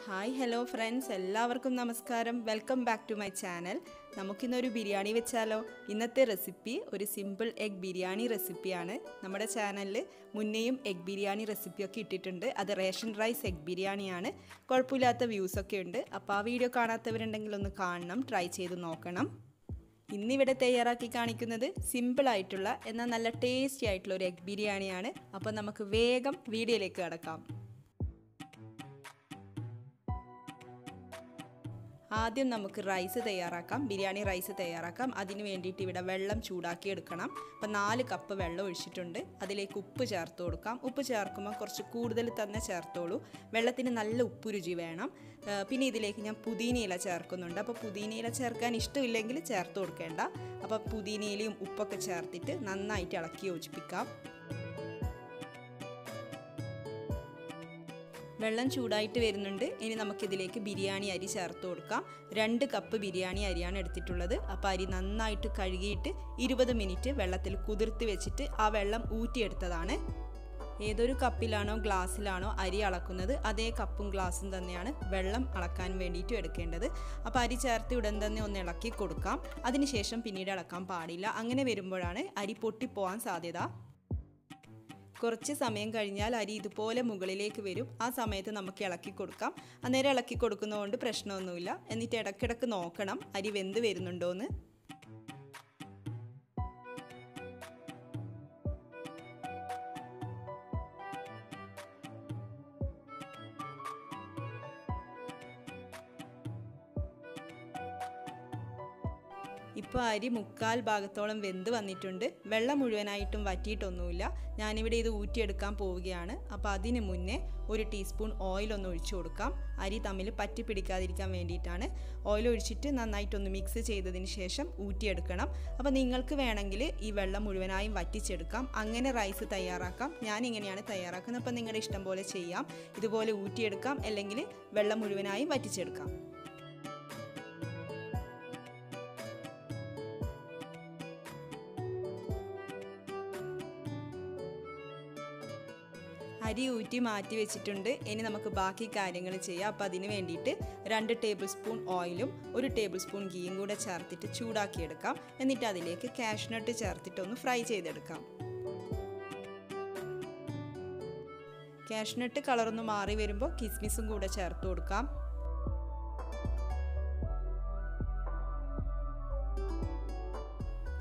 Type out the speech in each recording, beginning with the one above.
Hi, hello friends. എല്ലാവർക്കും നമസ്കാരം. Welcome back to my channel. നമുക്കിന്നൊരു ബിരിയാണി വെച്ചാലോ? ഇന്നത്തെ റെസിപ്പി ഒരു സിമ്പിൾ എഗ് ബിരിയാണി റെസിപ്പിയാണ്. നമ്മുടെ ചാനലിൽ മുന്നേയും എഗ് ബിരിയാണി റെസിപ്പിയൊക്കെ ഇട്ടിട്ടുണ്ട്. അത് റേഷൻ റൈസ് എഗ് ബിരിയാണിയാണ്. കുഴപ്പമില്ലാത്ത വ്യൂസൊക്കെ ഉണ്ട്. അപ്പോൾ ആ വീഡിയോ കാണാത്തവരുണ്ടെങ്കിൽ ഒന്ന് കാണണം, ട്രൈ ചെയ്ത് നോക്കണം. ഇന്നിവിടെ തയ്യാറാക്കി കാണിക്കുന്നത് സിമ്പിളായിട്ടുള്ള എന്നാൽ നല്ല ടേസ്റ്റി ആയിട്ടുള്ള ഒരു എഗ് ബിരിയാണിയാണ്. അപ്പോൾ നമുക്ക് വേഗം വീഡിയോയിലേക്ക് കടക്കാം. ആദ്യം നമുക്ക് റൈസ് തയ്യാറാക്കാം, ബിരിയാണി റൈസ് തയ്യാറാക്കാം. അതിന് വേണ്ടിയിട്ട് ഇവിടെ വെള്ളം ചൂടാക്കി എടുക്കണം. അപ്പോൾ 4 കപ്പ് വെള്ളം ഒഴിച്ചിട്ടുണ്ട്. അതിലേക്ക് ഉപ്പ് ചേർത്ത് കൊടുക്കാം. ഉപ്പ് ചേർക്കുമ്പോൾ കുറച്ച് കൂടുതൽ തന്നെ ചേർത്തോളൂ. വെള്ളത്തിന് നല്ല ഉപ്പ് രുചി വേണം. പിന്നെ ഇതിലേക്ക് ഞാൻ പുതിനയില ചേർക്കുന്നുണ്ട്. അപ്പോൾ പുതിനയില ചേർക്കാൻ ഇഷ്ടമില്ലെങ്കിൽ ചേർത്ത് കൊടുക്കേണ്ട. അപ്പോൾ പുതിനയിലയും ഉപ്പൊക്കെ ചേർത്തിട്ട് നന്നായിട്ട് ഇളക്കി യോജിപ്പിക്കാം. വെള്ളം ചൂടായിട്ട് വരുന്നുണ്ട്. ഇനി നമുക്കിതിലേക്ക് ബിരിയാണി അരി ചേർത്ത് കൊടുക്കാം. 2 കപ്പ് ബിരിയാണി അരിയാണ് എടുത്തിട്ടുള്ളത്. അപ്പോൾ അരി നന്നായിട്ട് കഴുകിയിട്ട് 20 മിനിറ്റ് വെള്ളത്തിൽ കുതിർത്ത് വെച്ചിട്ട് ആ വെള്ളം ഊറ്റിയെടുത്തതാണ്. ഏതൊരു കപ്പിലാണോ ഗ്ലാസ്സിലാണോ അരി അളക്കുന്നത് അതേ കപ്പും ഗ്ലാസ്സും തന്നെയാണ് വെള്ളം അളക്കാൻ വേണ്ടിയിട്ട് എടുക്കേണ്ടത്. അപ്പോൾ അരി ചേർത്ത് ഉടൻ തന്നെ ഒന്ന് ഇളക്കി കൊടുക്കാം. അതിനുശേഷം പിന്നീട് ഇളക്കാൻ പാടില്ല. അങ്ങനെ വരുമ്പോഴാണ് അരി പൊട്ടിപ്പോവാൻ സാധ്യത. കുറച്ച് സമയം കഴിഞ്ഞാൽ അരി ഇതുപോലെ മുകളിലേക്ക് വരും. ആ സമയത്ത് നമുക്ക് ഇളക്കി കൊടുക്കാം. അന്നേരം ഇളക്കി കൊടുക്കുന്നതുകൊണ്ട് പ്രശ്നമൊന്നുമില്ല. എന്നിട്ട് ഇടയ്ക്കിടയ്ക്ക് നോക്കണം അരി വെന്ത് വരുന്നുണ്ടോയെന്ന്. ഇപ്പോൾ അരി 1/4 ഭാഗത്തോളം വെന്ത് വന്നിട്ടുണ്ട്. വെള്ളം മുഴുവനായിട്ടും വറ്റിയിട്ടൊന്നുമില്ല. ഞാനിവിടെ ഇത് ഊറ്റിയെടുക്കാൻ പോവുകയാണ്. അപ്പോൾ അതിന് മുന്നേ 1 ടീസ്പൂൺ ഓയിലൊന്ന് ഒഴിച്ചു കൊടുക്കാം. അരി തമ്മിൽ പറ്റി പിടിക്കാതിരിക്കാൻ വേണ്ടിയിട്ടാണ്. ഓയിൽ ഒഴിച്ചിട്ട് നന്നായിട്ടൊന്ന് മിക്സ് ചെയ്തതിന് ശേഷം ഊറ്റിയെടുക്കണം. അപ്പോൾ നിങ്ങൾക്ക് വേണമെങ്കിൽ ഈ വെള്ളം മുഴുവനായും വറ്റിച്ചെടുക്കാം. അങ്ങനെ റൈസ് തയ്യാറാക്കാം. ഞാനിങ്ങനെയാണ് തയ്യാറാക്കുന്നത്. അപ്പോൾ നിങ്ങളുടെ ഇഷ്ടം പോലെ ചെയ്യാം. ഇതുപോലെ ഊറ്റിയെടുക്കാം, അല്ലെങ്കിൽ വെള്ളം മുഴുവനായും വറ്റിച്ചെടുക്കാം. അരി ഊറ്റി മാറ്റി വെച്ചിട്ടുണ്ട്. ഇനി നമുക്ക് ബാക്കി കാര്യങ്ങൾ ചെയ്യാം. അപ്പോൾ അതിന് വേണ്ടിയിട്ട് 2 ടേബിൾ സ്പൂൺ ഓയിലും 1 ടേബിൾ സ്പൂൺ ഗീയും കൂടെ ചേർത്തിട്ട് ചൂടാക്കിയെടുക്കാം. എന്നിട്ട് അതിലേക്ക് കാഷ്നട്ട് ചേർത്തിട്ട് ഒന്ന് ഫ്രൈ ചെയ്തെടുക്കാം. കാഷ്നട്ട് കളറൊന്ന് മാറി വരുമ്പോൾ കിസ്മിസും കൂടെ ചേർത്ത് കൊടുക്കാം.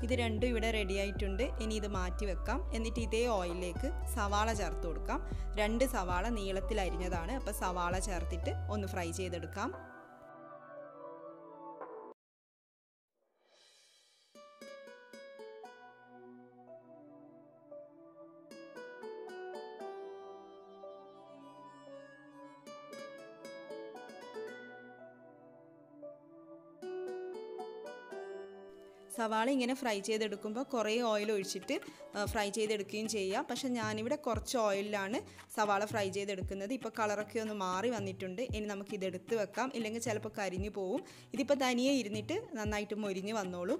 ഇത് രണ്ടും ഇവിടെ റെഡി ആയിട്ടുണ്ട്. ഇനി ഇത് മാറ്റി വെക്കാം. എന്നിട്ട് ഇതേ ഓയിലിലേക്ക് സവാള ചേർത്ത് കൊടുക്കാം. 2 സവാള നീളത്തിൽ അരിഞ്ഞതാണ്. അപ്പോൾ സവാള ചേർത്തിട്ട് ഒന്ന് ഫ്രൈ ചെയ്തെടുക്കാം. സവാള ഇങ്ങനെ ഫ്രൈ ചെയ്തെടുക്കുമ്പോൾ കുറേ ഓയിൽ ഒഴിച്ചിട്ട് ഫ്രൈ ചെയ്തെടുക്കുകയും ചെയ്യാം. പക്ഷേ ഞാനിവിടെ കുറച്ച് ഓയിലാണ് സവാള ഫ്രൈ ചെയ്തെടുക്കുന്നത്. ഇപ്പോൾ കളറൊക്കെ ഒന്ന് മാറി വന്നിട്ടുണ്ട്. ഇനി നമുക്കിതെടുത്ത് വെക്കാം, ഇല്ലെങ്കിൽ ചിലപ്പോൾ കരിഞ്ഞു പോവും. ഇതിപ്പോൾ തനിയെ ഇരുന്നിട്ട് നന്നായിട്ട് മൊരിഞ്ഞ് വന്നോളൂ.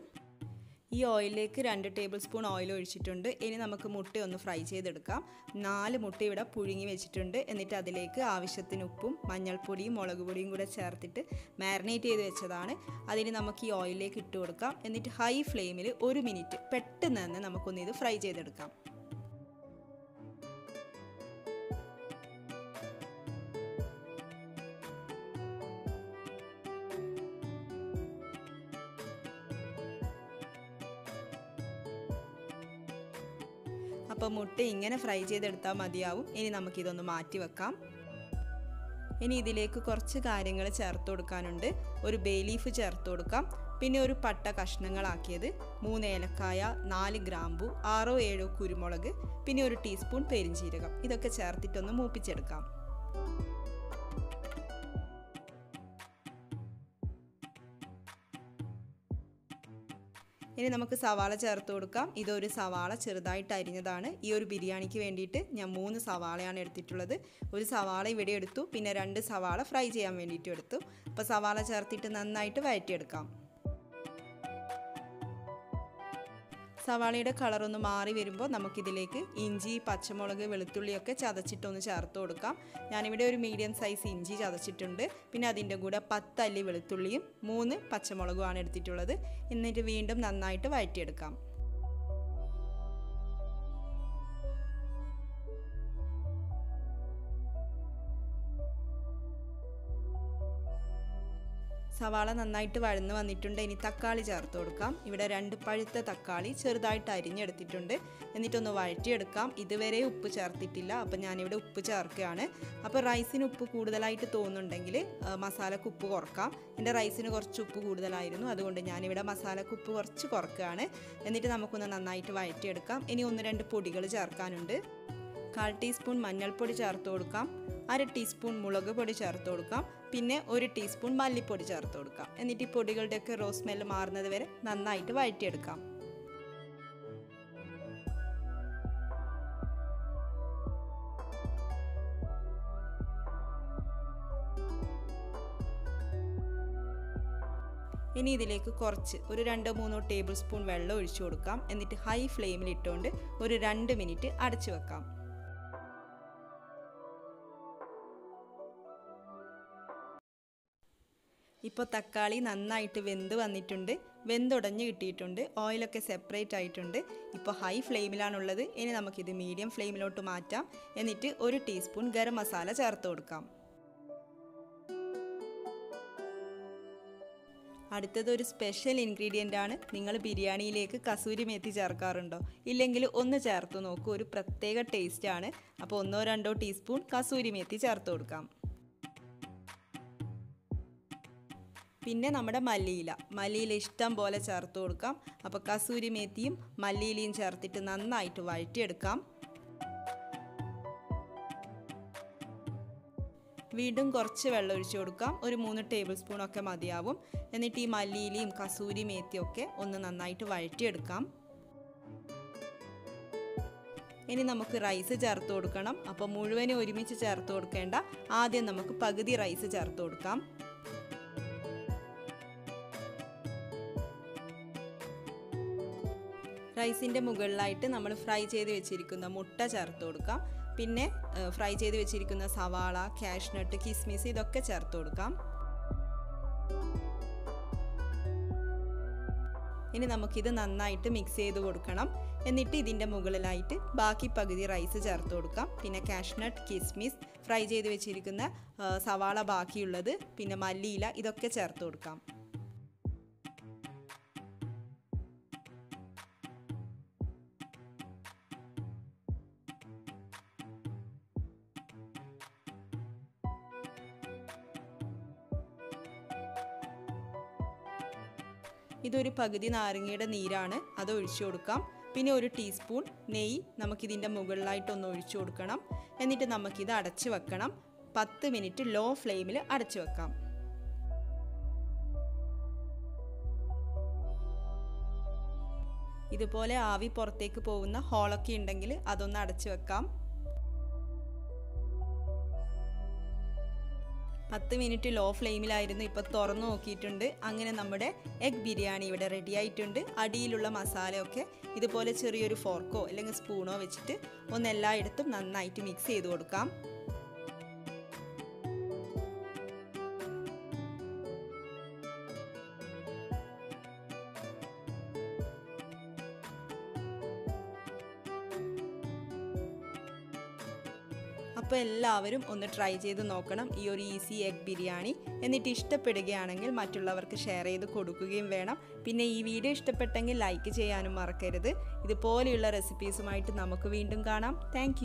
ഈ ഓയിലിലേക്ക് 2 ടേബിൾ സ്പൂൺ ഓയിൽ ഒഴിച്ചിട്ടുണ്ട്. ഇനി നമുക്ക് മുട്ട ഒന്ന് ഫ്രൈ ചെയ്തെടുക്കാം. 4 മുട്ട ഇവിടെ പുഴുങ്ങി വെച്ചിട്ടുണ്ട്. എന്നിട്ട് അതിലേക്ക് ആവശ്യത്തിന് ഉപ്പും മഞ്ഞൾപ്പൊടിയും മുളക് പൊടിയും കൂടെ ചേർത്തിട്ട് മാരിനേറ്റ് ചെയ്ത് വെച്ചതാണ്. അതിന് നമുക്ക് ഈ ഓയിലിലേക്ക് ഇട്ട് കൊടുക്കാം. എന്നിട്ട് ഹൈ ഫ്ലെയിമിൽ 1 മിനിറ്റ് പെട്ടെന്ന് തന്നെ നമുക്കൊന്ന് ഇത് ഫ്രൈ ചെയ്തെടുക്കാം. അപ്പോൾ മുട്ട ഇങ്ങനെ ഫ്രൈ ചെയ്തെടുത്താൽ മതിയാവും. ഇനി നമുക്കിതൊന്ന് മാറ്റി വെക്കാം. ഇനി ഇതിലേക്ക് കുറച്ച് കാര്യങ്ങൾ ചേർത്ത് കൊടുക്കാനുണ്ട്. ഒരു ബേലീഫ് ചേർത്ത് കൊടുക്കാം. പിന്നെ ഒരു പട്ട കഷ്ണങ്ങളാക്കിയത്, 3 ഏലക്കായ, 4 ഗ്രാമ്പു, 6-7 കുരുമുളക്, പിന്നെ 1 ടീസ്പൂൺ പെരിഞ്ജീരകം. ഇതൊക്കെ ചേർത്തിട്ടൊന്ന് മൂപ്പിച്ചെടുക്കാം. ഇനി നമുക്ക് സവാള ചേർത്ത് കൊടുക്കാം. ഇതൊരു സവാള ചെറുതായിട്ട് അരിഞ്ഞതാണ്. ഈ ഒരു ബിരിയാണിക്ക് വേണ്ടിയിട്ട് ഞാൻ 3 സവാളയാണ് എടുത്തിട്ടുള്ളത്. ഒരു സവാള ഇവിടെ എടുത്തു, പിന്നെ 2 സവാള ഫ്രൈ ചെയ്യാൻ വേണ്ടിയിട്ടും എടുത്തു. അപ്പോൾ സവാള ചേർത്തിട്ട് നന്നായിട്ട് വഴറ്റിയെടുക്കാം. സവാളയുടെ കളർ ഒന്ന് മാറി വരുമ്പോൾ നമുക്കിതിലേക്ക് ഇഞ്ചി, പച്ചമുളക്, വെളുത്തുള്ളിയൊക്കെ ചതച്ചിട്ടൊന്ന് ചേർത്ത് കൊടുക്കാം. ഞാനിവിടെ ഒരു മീഡിയം സൈസ് ഇഞ്ചി ചതച്ചിട്ടുണ്ട്. പിന്നെ അതിൻ്റെ കൂടെ 10 അല്ലി വെളുത്തുള്ളിയും 3 പച്ചമുളകുമാണ് എടുത്തിട്ടുള്ളത്. എന്നിട്ട് വീണ്ടും നന്നായിട്ട് വഴറ്റിയെടുക്കാം. സവാള നന്നായിട്ട് വഴന്ന് വന്നിട്ടുണ്ട്. ഇനി തക്കാളി ചേർത്ത് കൊടുക്കാം. ഇവിടെ 2 പഴുത്ത തക്കാളി ചെറുതായിട്ട് അരിഞ്ഞെടുത്തിട്ടുണ്ട്. എന്നിട്ടൊന്ന് വഴറ്റിയെടുക്കാം. ഇതുവരെ ഉപ്പ് ചേർത്തിട്ടില്ല, അപ്പോൾ ഞാനിവിടെ ഉപ്പ് ചേർക്കുകയാണ്. അപ്പോൾ റൈസിന് ഉപ്പ് കൂടുതലായിട്ട് തോന്നുന്നുണ്ടെങ്കിൽ മസാലക്ക് ഉപ്പ് കുറക്കാം. എൻ്റെ റൈസിന് കുറച്ച് ഉപ്പ് കൂടുതലായിരുന്നു, അതുകൊണ്ട് ഞാനിവിടെ മസാലക്ക് ഉപ്പ് കുറച്ച് കുറക്കുകയാണ്. എന്നിട്ട് നമുക്കൊന്ന് നന്നായിട്ട് വഴറ്റിയെടുക്കാം. ഇനി 1-2 പൊടികൾ ചേർക്കാനുണ്ട്. 1/4 ടീസ്പൂൺ മഞ്ഞൾപ്പൊടി ചേർത്ത് കൊടുക്കാം. 1/2 ടീസ്പൂൺ മുളക് പൊടി ചേർത്ത് കൊടുക്കാം. പിന്നെ 1 ടീസ്പൂൺ മല്ലിപ്പൊടി ചേർത്ത് കൊടുക്കാം. എന്നിട്ട് ഈ പൊടികളുടെയൊക്കെ റോ സ്മെല്ല് മാറുന്നത് വരെ നന്നായിട്ട് വഴറ്റിയെടുക്കാം. ഇനി ഇതിലേക്ക് കുറച്ച് ഒരു 2-3 ടേബിൾ സ്പൂൺ വെള്ളം ഒഴിച്ചു കൊടുക്കാം. എന്നിട്ട് ഹൈ ഫ്ലെയിമിൽ ഇട്ടുകൊണ്ട് ഒരു 2 മിനിറ്റ് അടച്ചു വെക്കാം. ഇപ്പോൾ തക്കാളി നന്നായിട്ട് വെന്ത് വന്നിട്ടുണ്ട്. വെന്തുടഞ്ഞ് കിട്ടിയിട്ടുണ്ട്. ഓയിലൊക്കെ സെപ്പറേറ്റ് ആയിട്ടുണ്ട്. ഇപ്പോൾ ഹൈ ഫ്ലെയിമിലാണുള്ളത്. ഇനി നമുക്കിത് മീഡിയം ഫ്ലെയിമിലോട്ട് മാറ്റാം. എന്നിട്ട് 1 ടീസ്പൂൺ ഗരം മസാല ചേർത്ത് കൊടുക്കാം. അടുത്തത് ഒരു സ്പെഷ്യൽ ഇൻഗ്രീഡിയൻ്റ് ആണ്. നിങ്ങൾ ബിരിയാണിയിലേക്ക് കസൂരി മേത്തി ചേർക്കാറുണ്ടോ? ഇല്ലെങ്കിൽ ഒന്ന് ചേർത്ത് നോക്കൂ, ഒരു പ്രത്യേക ടേസ്റ്റാണ്. അപ്പോൾ 1-2 ടീസ്പൂൺ കസൂരി മേത്തി ചേർത്ത് കൊടുക്കാം. പിന്നെ നമ്മുടെ മല്ലിയില ഇഷ്ടം പോലെ ചേർത്ത് കൊടുക്കാം. അപ്പോൾ കസൂരി മേത്തിയും മല്ലിയിലയും ചേർത്തിട്ട് നന്നായിട്ട് വഴറ്റിയെടുക്കാം. വീണ്ടും കുറച്ച് വെള്ളം ഒഴിച്ചു കൊടുക്കാം. ഒരു 3 ടേബിൾ സ്പൂണൊക്കെ മതിയാവും. എന്നിട്ട് ഈ മല്ലിയിലയും കസൂരി മേത്തിയും ഒക്കെ ഒന്ന് നന്നായിട്ട് വഴറ്റിയെടുക്കാം. ഇനി നമുക്ക് റൈസ് ചേർത്ത് കൊടുക്കണം. അപ്പോൾ മുഴുവനും ഒരുമിച്ച് ചേർത്ത് കൊടുക്കേണ്ട. ആദ്യം നമുക്ക് പകുതി റൈസ് ചേർത്ത് കൊടുക്കാം. റൈസിൻ്റെ മുകളിലായിട്ട് നമ്മൾ ഫ്രൈ ചെയ്ത് വെച്ചിരിക്കുന്ന മുട്ട ചേർത്ത് കൊടുക്കാം. പിന്നെ ഫ്രൈ ചെയ്ത് വെച്ചിരിക്കുന്ന സവാള, കാഷ്നട്ട്, കിസ്മിസ് ഇതൊക്കെ ചേർത്ത് കൊടുക്കാം. ഇനി നമുക്കിത് നന്നായിട്ട് മിക്സ് ചെയ്ത് കൊടുക്കണം. എന്നിട്ട് ഇതിൻ്റെ മുകളിലായിട്ട് ബാക്കി പകുതി റൈസ് ചേർത്ത് കൊടുക്കാം. പിന്നെ കാഷ്നട്ട്, കിസ്മിസ്, ഫ്രൈ ചെയ്ത് വെച്ചിരിക്കുന്ന സവാള ബാക്കിയുള്ളത്, പിന്നെ മല്ലിയില ഇതൊക്കെ ചേർത്ത് കൊടുക്കാം. ഇതൊരു പകുതി നാരങ്ങയുടെ നീരാണ്, അത് ഒഴിച്ചു കൊടുക്കാം. പിന്നെ 1 ടീസ്പൂൺ നെയ്യ് നമുക്കിതിൻ്റെ മുകളിലായിട്ടൊന്ന് ഒഴിച്ചു കൊടുക്കണം. എന്നിട്ട് നമുക്കിത് അടച്ചു വെക്കണം. 10 മിനിറ്റ് ലോ ഫ്ലെയിമിൽ അടച്ചു വെക്കാം. ഇതുപോലെ ആവി പുറത്തേക്ക് പോകുന്ന ഹോളൊക്കെ ഉണ്ടെങ്കിൽ അതൊന്ന് അടച്ചു വെക്കാം. 10 മിനിറ്റ് ലോ ഫ്ലെയിമിലായിരുന്നു. ഇപ്പോൾ തുറന്നു നോക്കിയിട്ടുണ്ട്. അങ്ങനെ നമ്മുടെ എഗ് ബിരിയാണി ഇവിടെ റെഡി ആയിട്ടുണ്ട്. അടിയിലുള്ള മസാലയൊക്കെ ഇതുപോലെ ചെറിയൊരു ഫോർക്കോ അല്ലെങ്കിൽ സ്പൂണോ വെച്ചിട്ട് ഒന്ന് എല്ലായിടത്തും നന്നായിട്ട് മിക്സ് ചെയ്ത് കൊടുക്കാം. അപ്പോൾ എല്ലാവരും ഒന്ന് ട്രൈ ചെയ്ത് നോക്കണം ഈ ഒരു ഈസി എഗ് ബിരിയാണി. എന്നിട്ട് ഇഷ്ടപ്പെടുകയാണെങ്കിൽ മറ്റുള്ളവർക്ക് ഷെയർ ചെയ്ത് കൊടുക്കുകയും വേണം. പിന്നെ ഈ വീഡിയോ ഇഷ്ടപ്പെട്ടെങ്കിൽ ലൈക്ക് ചെയ്യാനും മറക്കരുത്. ഇതുപോലെയുള്ള റെസിപ്പീസുമായിട്ട് നമുക്ക് വീണ്ടും കാണാം. താങ്ക്